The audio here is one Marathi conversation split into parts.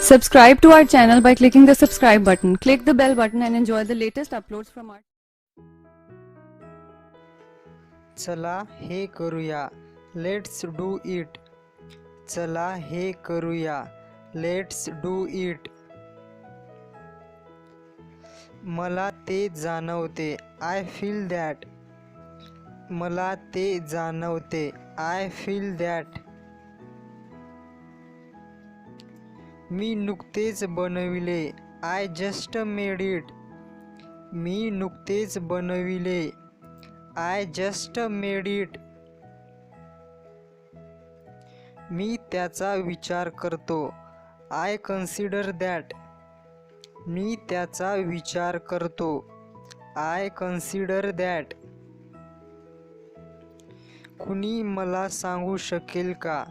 Subscribe to our channel by clicking the subscribe button. Click the bell button and enjoy the latest uploads from our. चला हे करूया, लेट्स डू इट. चला हे करूया, लेट्स डू इट. मला ते जाणवते, आय फील दॅट. मला ते जाणवते, आय फील दॅट. मी नुकतेच बनविले, आय जस्ट मेड इट. मी नुकतेच बनविले, आय जस्ट मेड इट. मी त्याचा विचार करतो, आय कन्सिडर दॅट. मी त्याचा विचार करतो, आय कन्सिडर दॅट. कुणी मला सांगू शकेल का,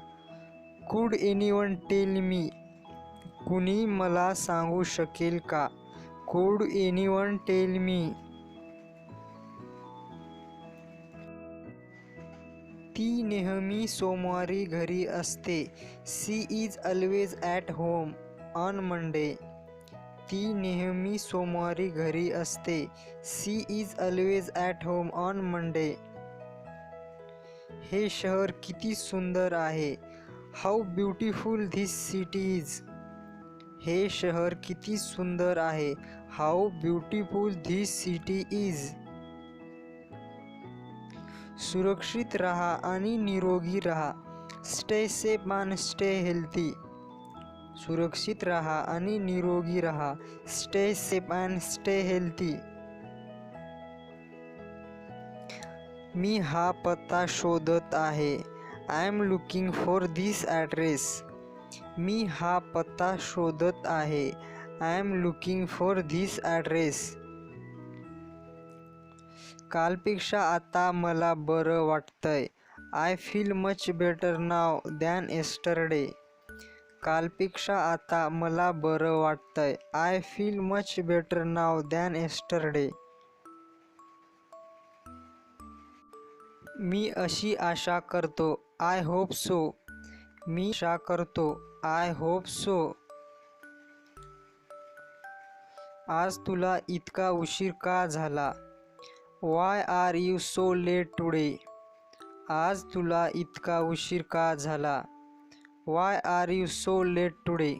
कुड एनीवन टेल मी. कुणी मला सांगू शकेल का, कुड एनीवन टेल मी. ती नेहमी सोमवारी घरी असते, she is always at home on Monday. ती नेहमी सोमवारी घरी असते, she is always at home on Monday. हे शहर किती सुंदर आहे, how beautiful this city is. हे शहर किती सुंदर आहे, how beautiful this city is. सुरक्षित रहा आणि निरोगी रहा, stay safe and stay healthy. सुरक्षित रहा आणि निरोगी रहा, stay safe and stay healthy. मी हा पत्ता शोधत आहे, I am looking for this address. मी हा पत्ता शोधत आहे, I am looking for this address. कालपेक्षा आता मला बरं वाटतंय, I feel much better now than yesterday. कालपेक्षा आता मला बरं वाटतंय, I feel much better now than yesterday. मी अशी आशा करतो, आय होप सो. मी आशा करतो, आय होप सो. आज तुला इतका उशीर का झाला, why are you so late today. आज तुला इतका उशीर का झाला, why are you so late today.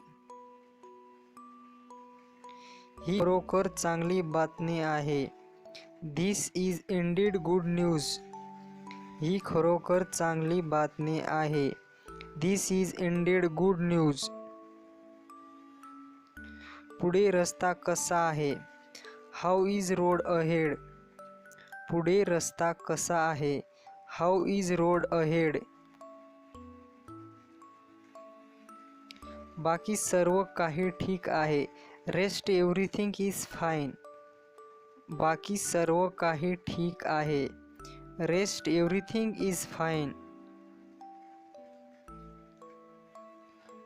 ही खरोखर चांगली बातमी आहे, this is indeed good news. ही खरोखर चांगली बातमी आहे, this is indeed good news. पुढे रस्ता कसा आहे, हाऊ इज रोड अहेड. पुढे रस्ता कसा आहे, हाऊ इज रोड अहेड. बाकी सर्व काही ठीक आहे, रेस्ट एव्हरीथिंग इज फाईन. बाकी सर्व काही ठीक आहे, रेस्ट एव्हरीथिंग इज फाईन.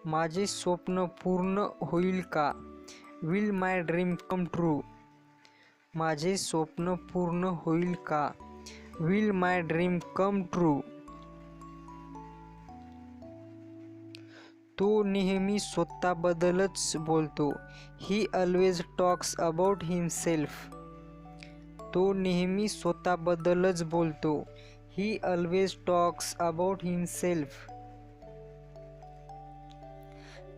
माझे स्वप्न पूर्ण होईल का, will my dream come true. माझे स्वप्न पूर्ण होईल का, will my dream come true. तो नेहमी स्वतःबद्दलच बोलतो, ही ऑलवेज टॉक्स अबाउट हिमसेल्फ. तो नेहमी स्वतःबद्दलच बोलतो, ही ऑलवेज टॉक्स अबाउट हिमसेल्फ.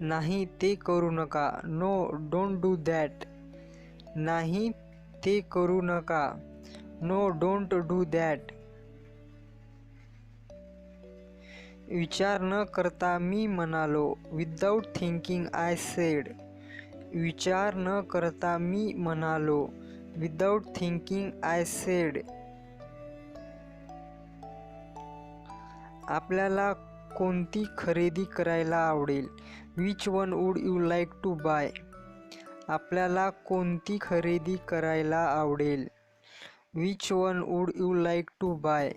नाही ते करू नका, नो डोंट डू दॅट. नाही ते करू नका, नो डोंट डू दॅट. विचार न करता मी म्हणालो, विदाऊट थिंकिंग आय सेड. विचार न करता मी म्हणालो, विदाऊट थिंकिंग आय सेड. आपल्याला कोणती खरेदी करायला आवडेल, which one would you like to buy. आपल्याला कोणती खरेदी करायला आवडेल, which one would you like to buy.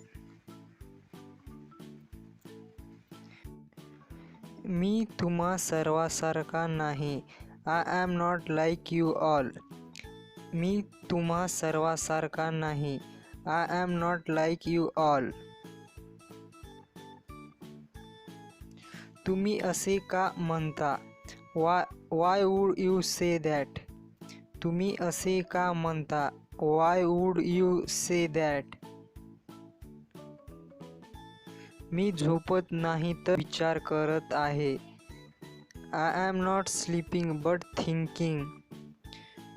मी तुम्हा सर्वांसारखा नाही, I am not like you all. मी तुम्हा सर्वांसारखा नाही, I am not like you all. तुम्ही असे का म्हणता, why would you say that? तुम्ही असे का म्हणता? Why would you say that? मी झोपत नाही तर विचार करत आहे. I am not sleeping but thinking.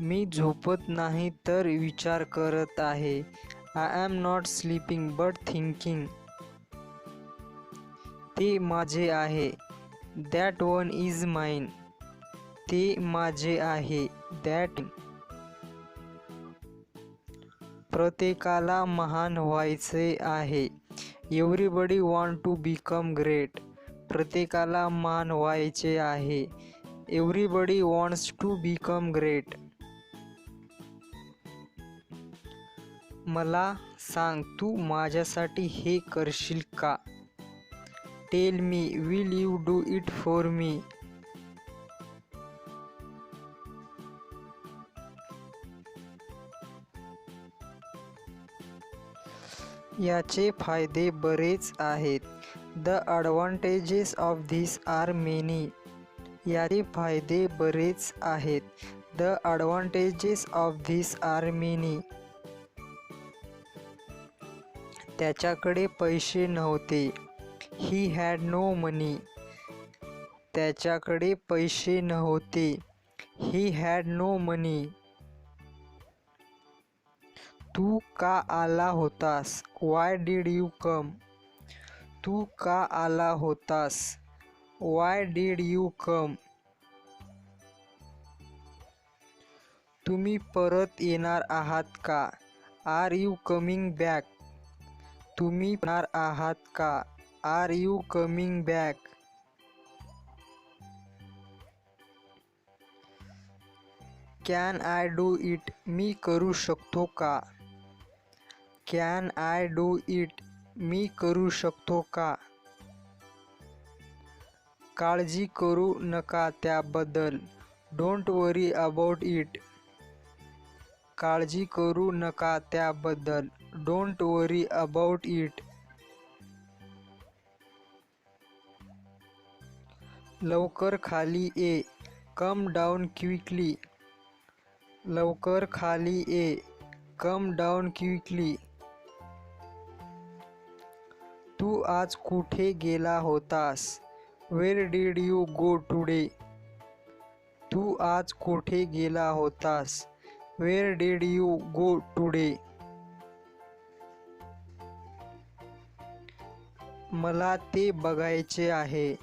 मी झोपत नाही तर विचार करत आहे. I am not sleeping but thinking. ते माझे आहे. That one is mine. ते माझे आहे. दॅट. प्रत्येकाला महान व्हायचे आहे. Everybody want to become great. प्रत्येकाला महान व्हायचे आहे. Everybody wants to become great. मला सांग, तू माझ्यासाठी हे करशील का? Tell me, will you do it for me? याचे फायदे बरेच आहेत. The advantages of this are many. याचे फायदे बरेच आहेत. The advantages of this are many. त्याच्याकडे पैसे नव्हते. He had no money. त्याच्याकडे पैसे नव्हते. ही हॅड नो मनी. तू का आला होतास? Why did you come? तू का आला होतास? Why did you come? तुम्ही परत येणार आहात का? Are you coming back? तुम्ही येणार आहात का? Are you coming back? Can I do it? मी करू शकतो का? Can I do it? मी करू शकतो का? काळजी करू नका त्याबद्दल. Don't worry about it. काळजी करू नका त्याबद्दल. Don't worry about it. लवकर खाली ये. Come down quickly. लवकर खाली ये. Come down quickly. तू आज कुठे गेला होतास? Where did you go today? तू आज कुठे गेला होतास? Where did you go today? मला ते बघायचे आहे.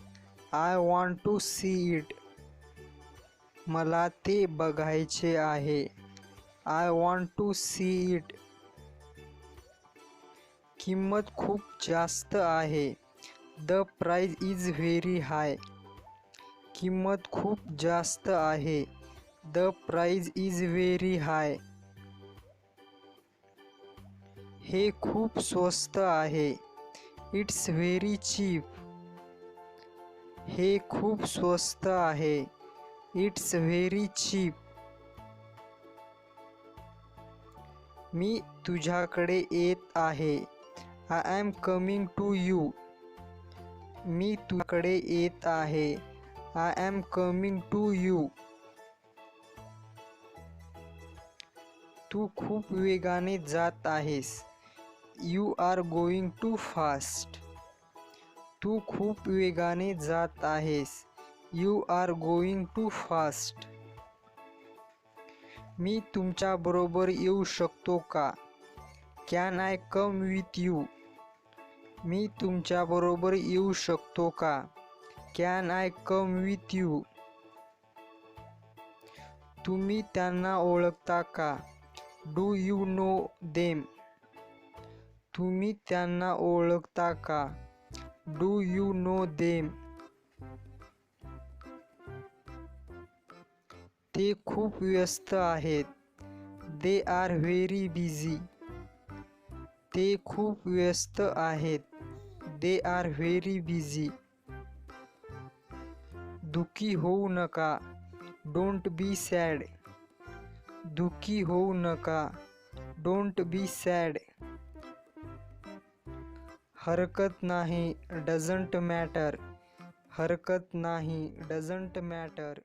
I want to see it. मला ते बघायचे आहे. I want to see it. किंमत खूप जास्त आहे. The price is very high. किंमत खूप जास्त आहे. The price is very high. हे खूप स्वस्त आहे. It's very cheap. हे खूप स्वस्त आहे. It's very chip. मी तुझ्याकडे येत आहे. I am coming to you. मी तुझ्याकडे येत आहे. I am coming to you. तू खूप वेगाने जात आहेस. You are going too fast. तू खूप वेगाने जात आहेस. You are going too fast. मी तुमच्याबरोबर येऊ शकतो का? Can I come with you? मी तुमच्याबरोबर येऊ शकतो का? Can I come with you? तुम्ही त्यांना ओळखता का? Do you know them? तुम्ही त्यांना ओळखता का? Do you know them? ते खूप व्यस्त आहेत. They are very busy. ते खूप व्यस्त आहेत. They are very busy. दुःखी होऊ नका. Don't be sad. दुःखी होऊ नका. Don't be sad. हरकत नाही. Doesn't matter. हरकत नाही. Doesn't matter.